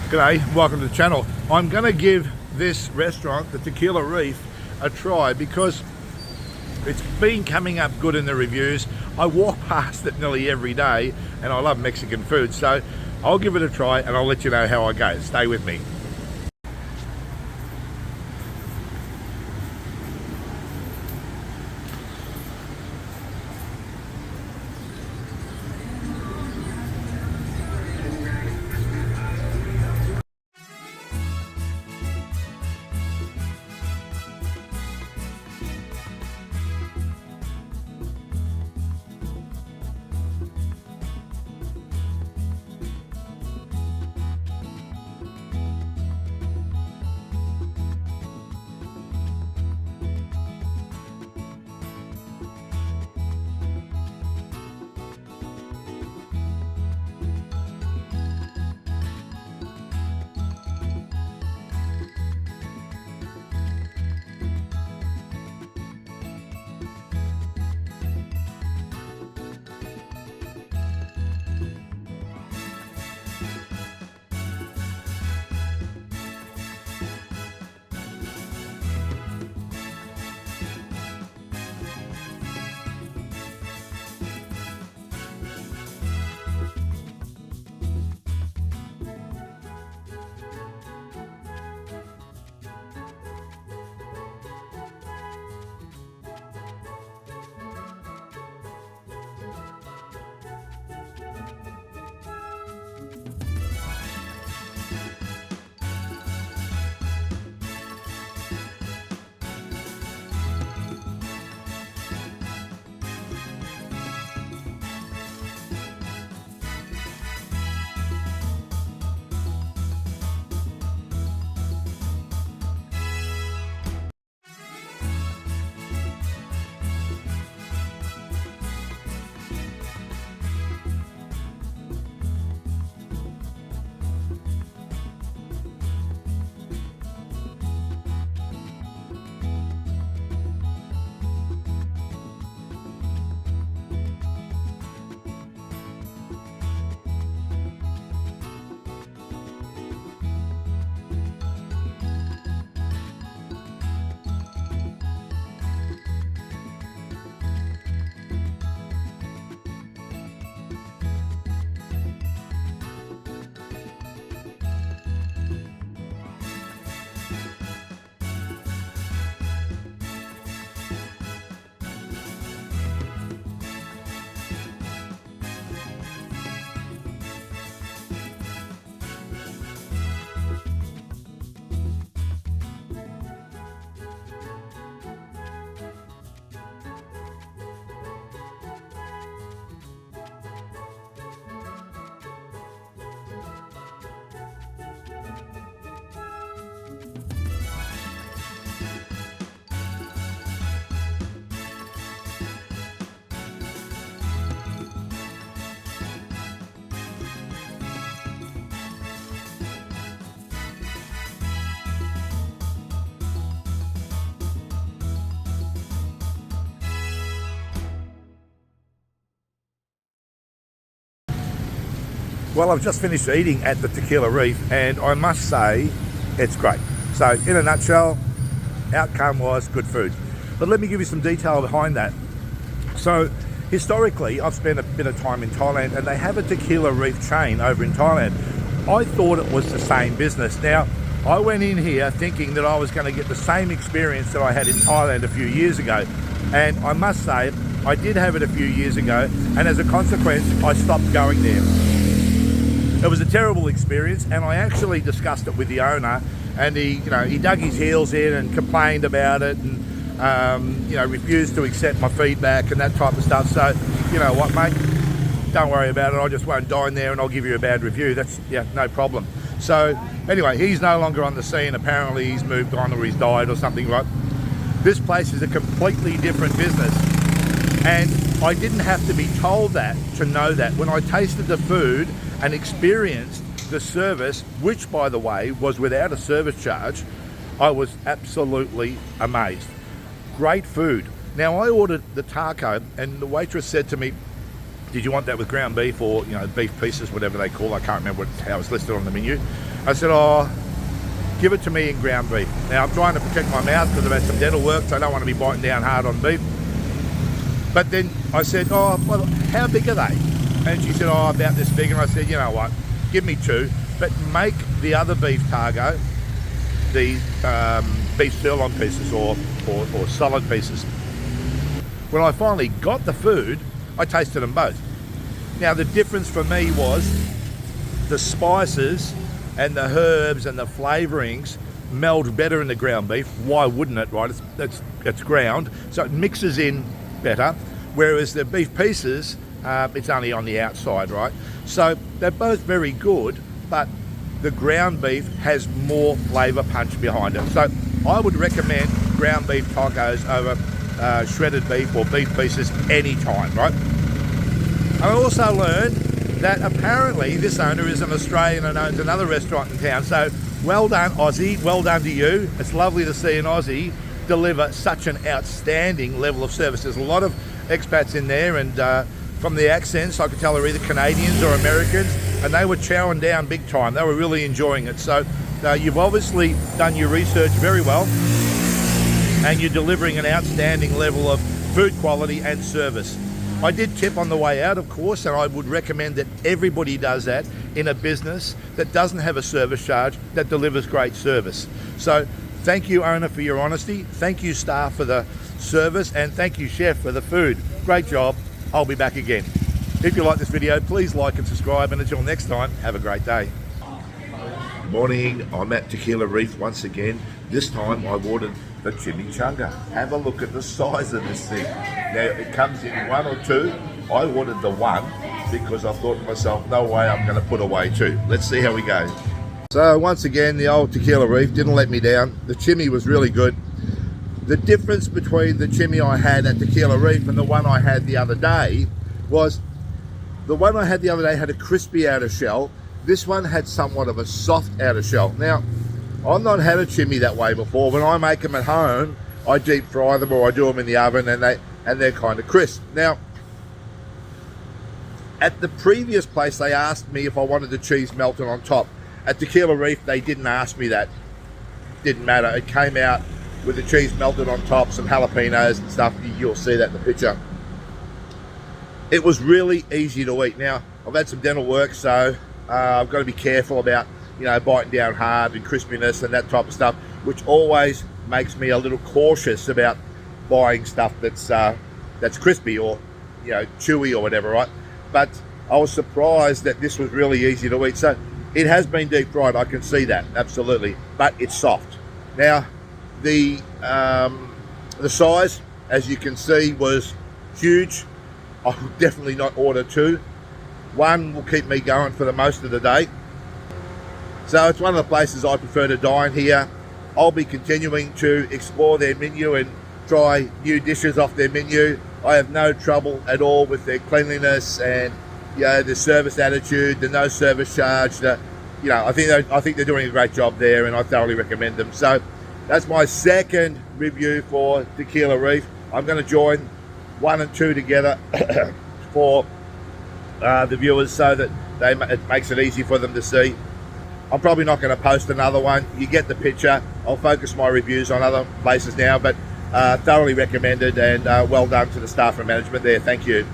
G'day, welcome to the channel. I'm going to give this restaurant, the Tequila Reef, a try because it's been coming up good in the reviews. I walk past it nearly every day and I love Mexican food, so I'll give it a try and I'll let you know how I go. Stay with me. Well, I've just finished eating at the Tequila Reef and I must say it's great. So in a nutshell, outcome was good food. But let me give you some detail behind that. So historically, I've spent a bit of time in Thailand and they have a Tequila Reef chain over in Thailand. I thought it was the same business. Now, I went in here thinking that I was going to get the same experience that I had in Thailand a few years ago. And I must say, I did have it a few years ago, and as a consequence, I stopped going there. It was a terrible experience, and I actually discussed it with the owner, and he dug his heels in and complained about it, and refused to accept my feedback and that type of stuff. So, you know what, mate? Don't worry about it. I just won't dine there, and I'll give you a bad review. That's no problem. So anyway, he's no longer on the scene. Apparently, he's moved on or he's died or something, right? This place is a completely different business, and I didn't have to be told that to know that. When I tasted the food and experienced the service, which by the way was without a service charge, I was absolutely amazed. Great food. Now I ordered the taco and the waitress said to me, did you want that with ground beef or beef pieces, whatever they call, I can't remember how it's listed on the menu. I said, oh, give it to me in ground beef. Now, I'm trying to protect my mouth because I've had some dental work, so I don't want to be biting down hard on beef. But then I said, oh, well, how big are they? And she said, oh, about this big. And I said, you know what, give me 2, but make the other beef targo, the beef sirloin pieces or solid pieces. When I finally got the food, I tasted them both. Now, the difference for me was the spices and the herbs and the flavourings meld better in the ground beef. Why wouldn't it, right? It's ground, so it mixes in better, whereas the beef pieces, it's only on the outside, right? So they're both very good, but the ground beef has more flavour punch behind it. So I would recommend ground beef tacos over shredded beef or beef pieces anytime, right? I also learned that apparently this owner is an Australian and owns another restaurant in town. So well done, Aussie. Well done to you. It's lovely to see an Aussie deliver such an outstanding level of service. There's a lot of expats in there, and from the accents, I could tell they're either Canadians or Americans, and they were chowing down big time. They were really enjoying it. So you've obviously done your research very well, and you're delivering an outstanding level of food quality and service. I did tip on the way out, of course, and I would recommend that everybody does that in a business that doesn't have a service charge, that delivers great service. So thank you, owner, for your honesty. Thank you, staff, for the service, and thank you, chef, for the food. Great job. I'll be back again. If you like this video, please like and subscribe, and until next time, have a great day. Good morning. I'm at Tequila Reef once again. This time I've ordered the Chimichanga. Have a look at the size of this thing. Now, it comes in 1 or 2. I ordered the 1 because I thought to myself, no way I'm going to put away 2. Let's see how we go. So once again, the old Tequila Reef didn't let me down. The chimi was really good. The difference between the chimi I had at Tequila Reef and the one I had the other day was the one I had the other day had a crispy outer shell. This one had somewhat of a soft outer shell. Now, I've not had a chimi that way before. When I make them at home, I deep fry them or I do them in the oven, and they're kind of crisp. Now, at the previous place, they asked me if I wanted the cheese melted on top. At Tequila Reef, they didn't ask me that. Didn't matter. It came out with the cheese melted on top, some jalapenos and stuff. You'll see that in the picture. It was really easy to eat. Now, I've had some dental work, so I've got to be careful about, biting down hard and crispiness and that type of stuff, which always makes me a little cautious about buying stuff that's crispy or, chewy or whatever, right? But I was surprised that this was really easy to eat. So it has been deep fried, I can see that, absolutely, but it's soft. Now, the size, as you can see, was huge. I would definitely not order 2. 1 will keep me going for the most of the day. So it's one of the places I prefer to dine here. I'll be continuing to explore their menu and try new dishes off their menu. I have no trouble at all with their cleanliness and the service attitude, the no service charge. I think they're doing a great job there, and I thoroughly recommend them. So that's my second review for Tequila Reef. I'm going to join 1 and 2 together for the viewers so that it makes it easy for them to see. I'm probably not going to post another one. You get the picture. I'll focus my reviews on other places now, but thoroughly recommended, and well done to the staff and management there. Thank you.